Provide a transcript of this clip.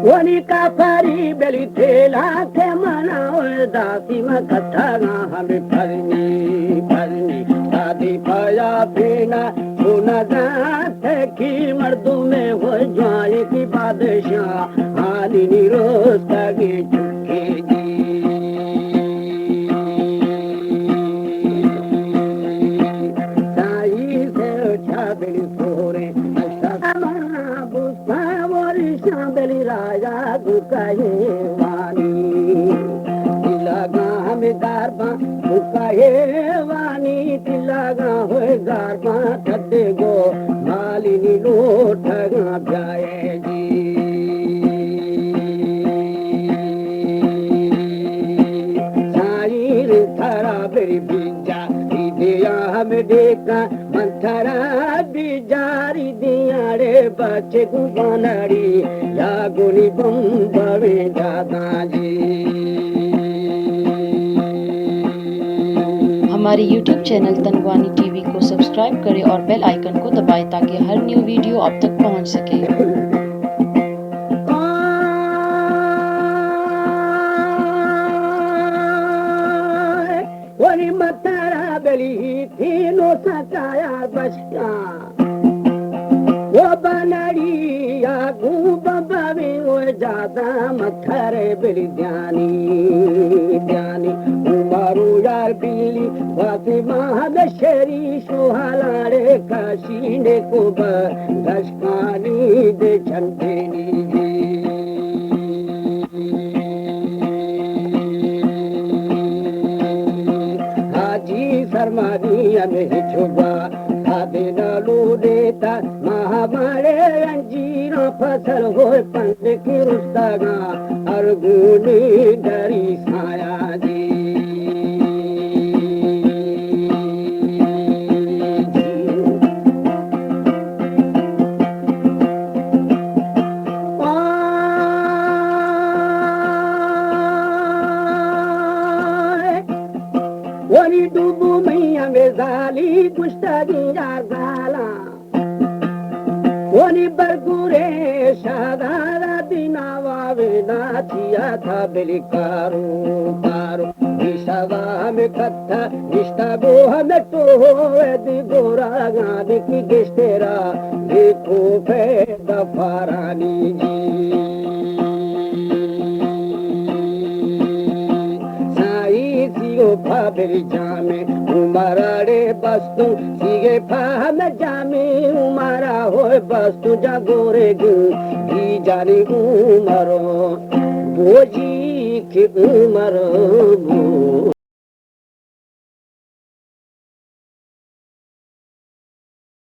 वनी का परी बेली थेला थे मना दासी में कथा हमें फरनी फरनी शादी पाया बिना सुना जाते की मर्दों में हो जाए की बादशाह हाली निरोज तगी चुकेगी साई से उठा बेली सोरे बेली राजा गुकाहे वानी तिलगा हमें गारबा गुकाहे वानी तिलगा होए गारबा ठड्डे गो मालिनी लोठगा जाएगी साईर थारा बेरी बीजा दिया हमें देखा मंथरा बिजारी दिया रे बच्चे को बनड़ी या गोली बम्बे दादाजी। हमारे YouTube चैनल तनवानी टीवी को सब्सक्राइब करें और बेल आइकन को दबाएं ताकि हर न्यू वीडियो आप तक पहुंच सके। मतरा बेली तीनों सचाया बचका वो बनड़ी आगू बबी वो ज्यादा मथरे बेली ध्यानी ध्यानी उमारू यार बिली वासी महादशरी सुहालाड़े काशीने को बशकानी दे चंदेनी सरमानी हमें छुबा खादे नालू देता महामारे अंजीरा फसल हो पंड की रुस्तगा अरगुनी डरी साया जी वनी डूबू मैया में जाली गुस्तागी जाला वनी बरगुरे शादारा दिनावा वेना थिया था बेलिकारू कारू निशावा में कत्था निष्ठा गो हमें तो दी गोरा गाने की गेस्टेरा देखो फे दफारानी जी फाबेरी जामे उमाराड़े बस्तु सीगे फाम जामे उमारा हो बस्तु जागोरे भी जानी उमरो बोजी की उमरो